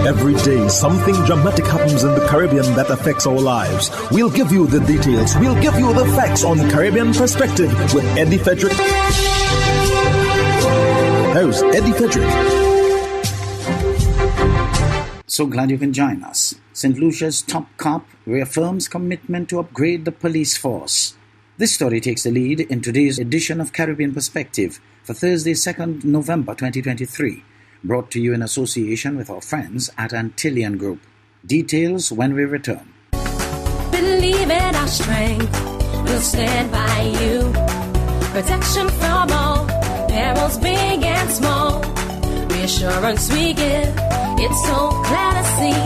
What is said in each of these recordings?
Every day, something dramatic happens in the Caribbean that affects our lives. We'll give you the details. We'll give you the facts on Caribbean Perspective with Eddie Frederick. Host Eddie Frederick. So glad you can join us. St. Lucia's top cop reaffirms commitment to upgrade the police force. This story takes the lead in today's edition of Caribbean Perspective for Thursday, 2nd November 2023. Brought to you in association with our friends at Antillian Group. Details when we return. Believe in our strength, we'll stand by you. Protection from all, perils big and small. Reassurance we give, it's so clear to see.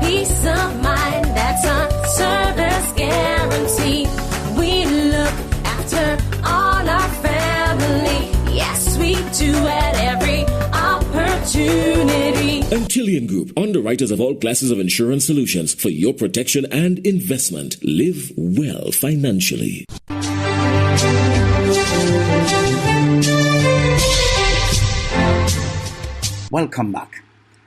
Peace of mind, that's our service guarantee. We look after all our family. Yes, we do at every opportunity. Antillian Group, underwriters of all classes of insurance solutions for your protection and investment. Live well financially. Welcome back.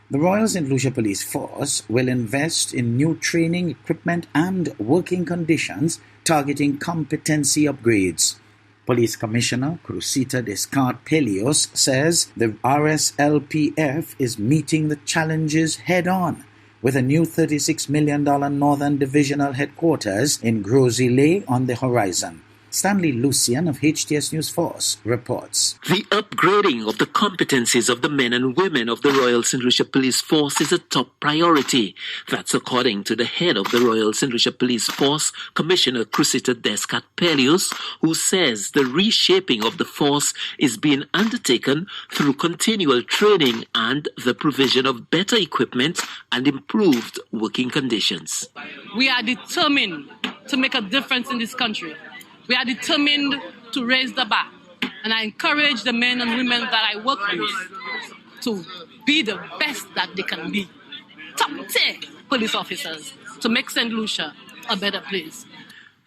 The Royal St. Lucia Police Force will invest in new training, equipment and working conditions targeting competency upgrades. Police Commissioner Cruzita Descartes-Pelios says the RSLPF is meeting the challenges head-on with a new $36 million Northern Divisional Headquarters in Gros-Islet on the horizon. Stanley Lucian of HTS News Force reports. The upgrading of the competencies of the men and women of the Royal St. Lucia Police Force is a top priority. That's according to the head of the Royal St. Lucia Police Force, Commissioner Cruzita Descartes-Pelios, who says the reshaping of the force is being undertaken through continual training and the provision of better equipment and improved working conditions. We are determined to make a difference in this country. We are determined to raise the bar. And I encourage the men and women that I work with to be the best that they can be. Top tier police officers to make St. Lucia a better place.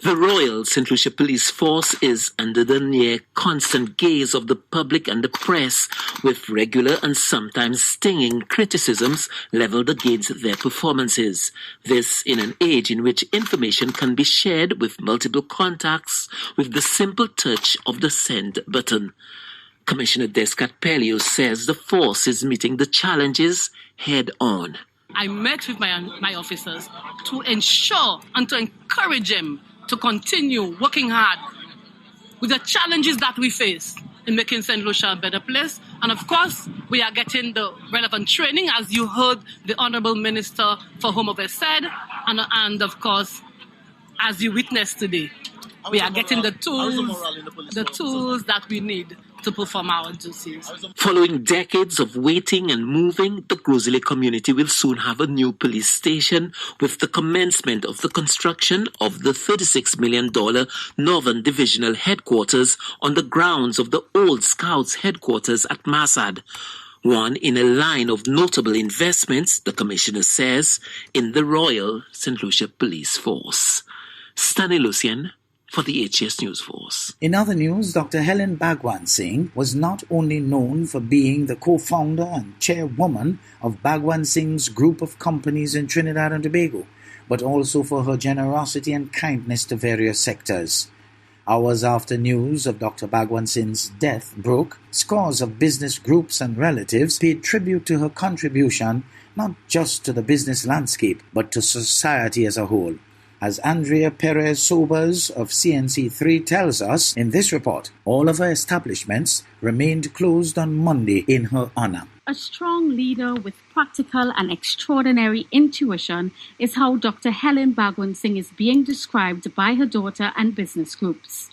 The Royal St. Lucia Police Force is under the near constant gaze of the public and the press, with regular and sometimes stinging criticisms leveled against their performances. This in an age in which information can be shared with multiple contacts with the simple touch of the send button. Commissioner Descartes-Pelios says the force is meeting the challenges head on. I met with my officers to ensure and to encourage them to continue working hard with the challenges that we face in making St. Lucia a better place. And of course, we are getting the relevant training, as you heard the Honorable Minister for Home Affairs said, and of course, as you witnessed today, we are getting the tools that we need to perform our duties. Following decades of waiting and moving, the Gros-Islet community will soon have a new police station with the commencement of the construction of the $36 million Northern Divisional Headquarters on the grounds of the old Scouts headquarters at Massad. One in a line of notable investments, the Commissioner says, in the Royal St. Lucia Police Force. Stanley Lucian for the HTS News Force. In other news, Dr. Helen Bhagwan Singh was not only known for being the co-founder and chairwoman of Bhagwan Singh's group of companies in Trinidad and Tobago, but also for her generosity and kindness to various sectors. Hours after news of Dr. Bhagwan Singh's death broke, scores of business groups and relatives paid tribute to her contribution not just to the business landscape, but to society as a whole. As Andrea Perez Sobers of CNC3 tells us in this report, all of her establishments remained closed on Monday in her honor. A strong leader with practical and extraordinary intuition is how Dr. Helen Bhagwan Singh is being described by her daughter and business groups.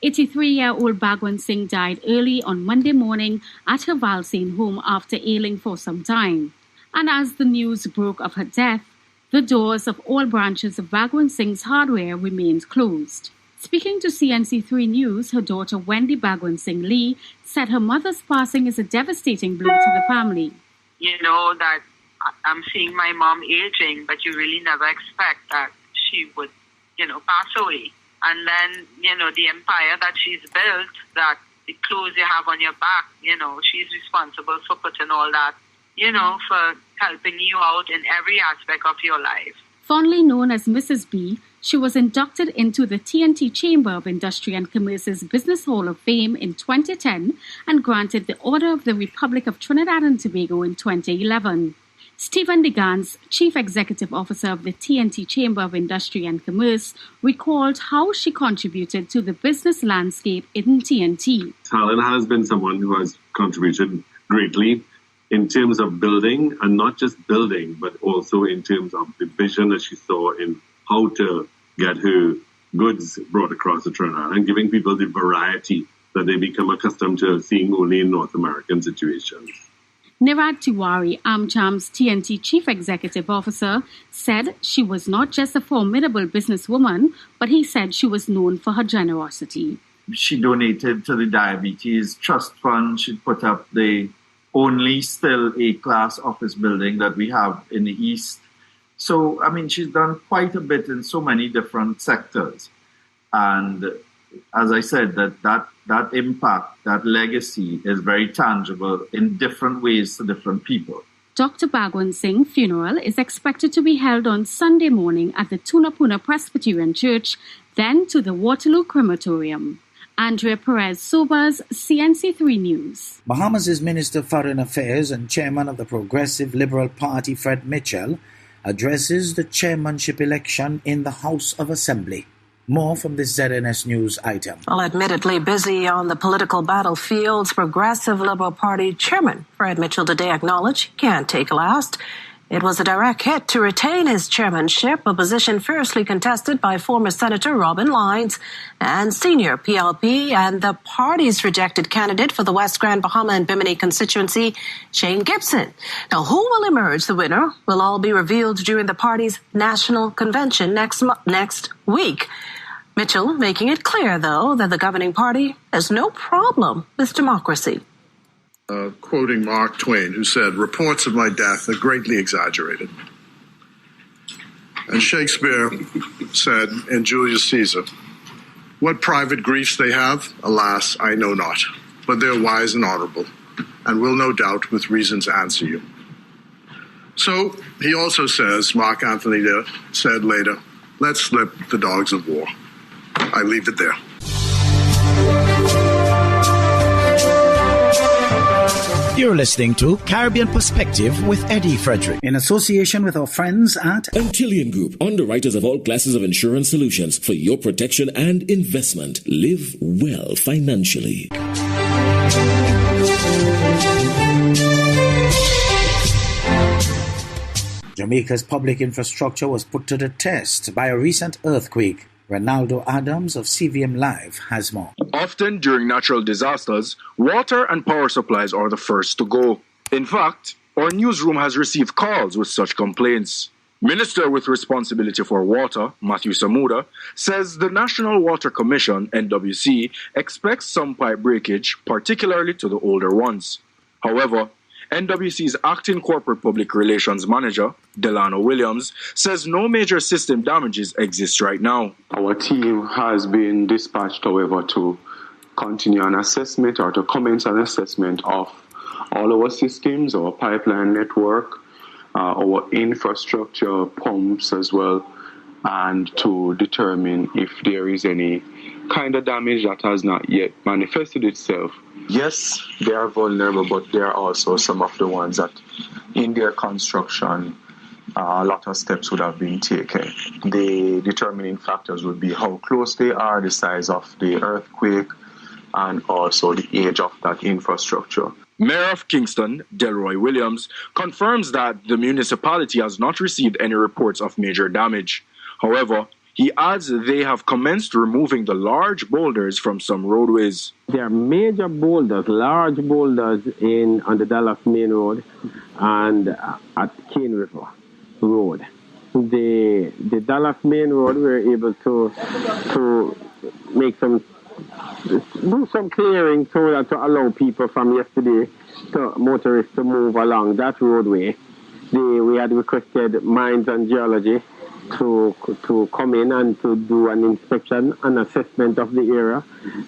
83-year-old Bhagwan Singh died early on Monday morning at her Valsain home after ailing for some time. And as the news broke of her death, the doors of all branches of Bhagwan Singh's hardware remained closed. Speaking to CNC3 News, her daughter Wendy Bhagwan Singh Lee said her mother's passing is a devastating blow to the family. You know that I'm seeing my mom aging, but you really never expect that she would, pass away. And then, the empire that she's built, that the clothes you have on your back, she's responsible for putting all that, for helping you out in every aspect of your life. Fondly known as Mrs. B, she was inducted into the TNT Chamber of Industry and Commerce's Business Hall of Fame in 2010 and granted the Order of the Republic of Trinidad and Tobago in 2011. Stephen DeGans, Chief Executive Officer of the TNT Chamber of Industry and Commerce, recalled how she contributed to the business landscape in TNT. Helen has been someone who has contributed greatly in terms of building, and not just building, but also in terms of the vision that she saw in how to get her goods brought across the Trinidad and giving people the variety that they become accustomed to seeing only in North American situations. Nirad Tiwari, AmCham's TNT Chief Executive Officer, said she was not just a formidable businesswoman, but he said she was known for her generosity. She donated to the Diabetes Trust Fund. She put up the only still A-class office building that we have in the East. So, I mean, she's done quite a bit in so many different sectors. And as I said, that impact, that legacy is very tangible in different ways to different people. Dr. Bhagwan Singh's funeral is expected to be held on Sunday morning at the Tunapuna Presbyterian Church, then to the Waterloo Crematorium. Andrea Perez Sobas, CNC3 News. Bahamas' Minister of Foreign Affairs and Chairman of the Progressive Liberal Party, Fred Mitchell, addresses the chairmanship election in the House of Assembly. More from this ZNS News item. Well, admittedly busy on the political battlefields, Progressive Liberal Party Chairman Fred Mitchell today acknowledged he can't take last. It was a direct hit to retain his chairmanship, a position fiercely contested by former Senator Robin Lyons and senior PLP and the party's rejected candidate for the West Grand Bahama and Bimini constituency, Shane Gibson. Now, who will emerge the winner will all be revealed during the party's national convention next week. Mitchell making it clear, though, that the governing party has no problem with democracy. Quoting Mark Twain, who said, "Reports of my death are greatly exaggerated." And Shakespeare said in Julius Caesar, "What private griefs they have, alas, I know not, but they're wise and honorable, and will no doubt with reasons answer you." So he also says, Mark Antony said later, "Let's slip the dogs of war." I leave it there. You're listening to Caribbean Perspective with Eddie Frederick, in association with our friends at Antillean Group, underwriters of all classes of insurance solutions for your protection and investment. Live well financially. Jamaica's public infrastructure was put to the test by a recent earthquake. Ronaldo Adams of CVM Live has more. Often during natural disasters, water and power supplies are the first to go. In fact, our newsroom has received calls with such complaints. Minister with responsibility for water, Matthew Samuda, says the National Water Commission, NWC, expects some pipe breakage, particularly to the older ones. However, NWC's acting corporate public relations manager, Delano Williams, says no major system damages exist right now. Our team has been dispatched, however, to continue an assessment or to commence an assessment of all our systems, our pipeline network, our infrastructure, pumps as well, and to determine if there is any kind of damage that has not yet manifested itself. Yes, they are vulnerable, but there are also some of the ones that in their construction, a lot of steps would have been taken. The determining factors would be how close they are, the size of the earthquake, and also the age of that infrastructure. Mayor of Kingston, Delroy Williams, confirms that the municipality has not received any reports of major damage. However, he adds they have commenced removing the large boulders from some roadways. There are major boulders, large boulders on the Dallas Main Road and at Cane River Road. The Dallas Main Road, we were able to make do some clearing so that to allow people from yesterday, motorists to move along that roadway. We had requested Mines and Geology to come in and to do an inspection and assessment of the area.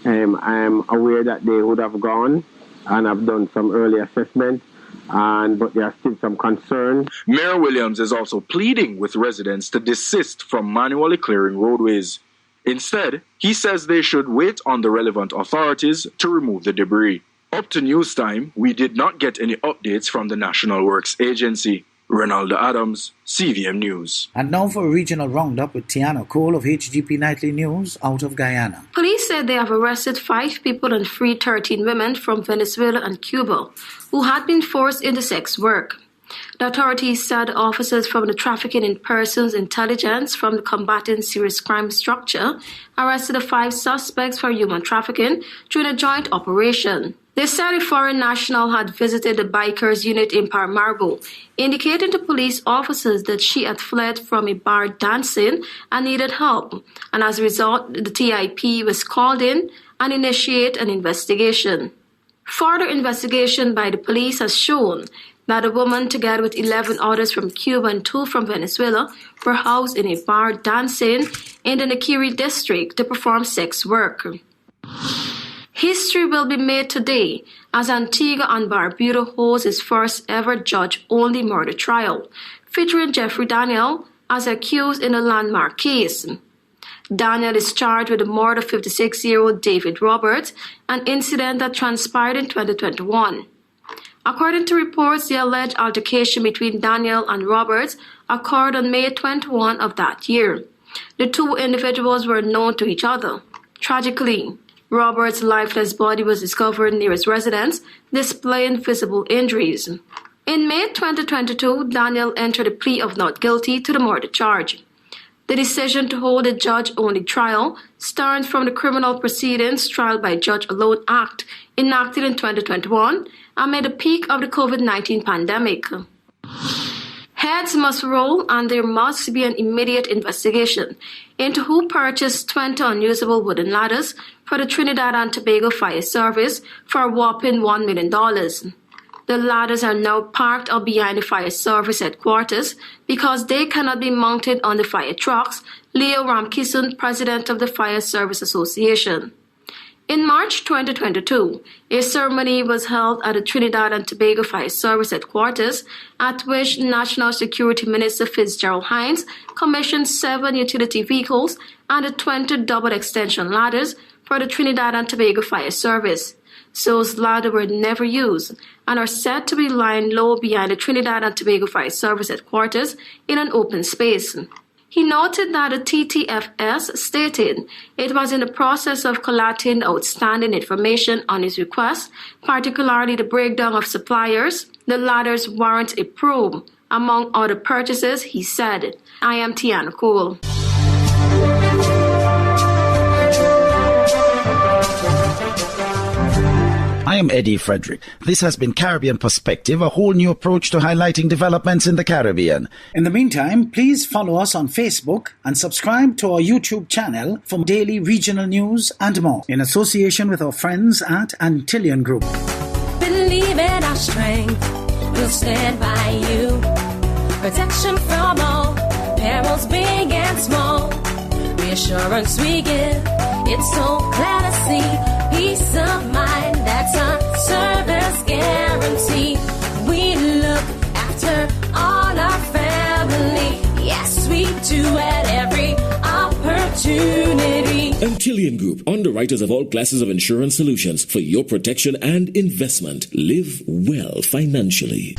I am aware that they would have gone and have done some early assessment, but there are still some concerns. Mayor Williams is also pleading with residents to desist from manually clearing roadways. Instead, he says they should wait on the relevant authorities to remove the debris. Up to news time, we did not get any updates from the National Works Agency. Ronaldo Adams, CVM News. And now for a regional roundup with Tiana Cole of HGP Nightly News out of Guyana. Police said they have arrested 5 people and freed 13 women from Venezuela and Cuba who had been forced into sex work. The authorities said officers from the Trafficking in Persons Intelligence from the Combating Serious Crime Structure arrested the 5 suspects for human trafficking during a joint operation. They said a foreign national had visited the bikers unit in Paramaribo, indicating to police officers that she had fled from a bar dancing and needed help, and as a result, the TIP was called in and initiated an investigation. Further investigation by the police has shown that a woman, together with 11 others from Cuba and 2 from Venezuela, were housed in a bar dancing in the Nakiri district to perform sex work. History will be made today as Antigua and Barbuda holds its first ever judge-only murder trial, featuring Jeffrey Daniel as accused in a landmark case. Daniel is charged with the murder of 56-year-old David Roberts, an incident that transpired in 2021. According to reports, the alleged altercation between Daniel and Roberts occurred on May 21 of that year. The 2 individuals were known to each other. Tragically, Roberts' lifeless body was discovered near his residence, displaying visible injuries. In May 2022, Daniel entered a plea of not guilty to the murder charge. The decision to hold a judge-only trial stems from the Criminal Proceedings Trial by Judge Alone Act, enacted in 2021 amid the peak of the COVID-19 pandemic. Heads must roll and there must be an immediate investigation into who purchased 20 unusable wooden ladders for the Trinidad and Tobago Fire Service for a whopping $1 million. The ladders are now parked up behind the fire service headquarters because they cannot be mounted on the fire trucks, Leo Ramkissoon, president of the Fire Service Association. In March 2022, a ceremony was held at the Trinidad and Tobago Fire Service headquarters, at which National Security Minister Fitzgerald Hines commissioned 7 utility vehicles and the 20 double extension ladders for the Trinidad and Tobago Fire Service. Those ladders were never used and are said to be lying low behind the Trinidad and Tobago Fire Service headquarters in an open space. He noted that the TTFS stated it was in the process of collating outstanding information on his request, particularly the breakdown of suppliers. The ladders warrant a probe. Among other purchases, he said. I am Tiana Cole. I am Eddie Frederick. This has been Caribbean Perspective, a whole new approach to highlighting developments in the Caribbean. In the meantime, please follow us on Facebook and subscribe to our YouTube channel for daily regional news and more, in association with our friends at Antillian Group. Believe in our strength, we'll stand by you. Protection from all perils, big and small. Reassurance we give, it's so clear to see. Peace of mind, that's our service guarantee. We look after all our family. Yes, we do at every opportunity. Antillian Group, underwriters of all classes of insurance solutions for your protection and investment. Live well financially.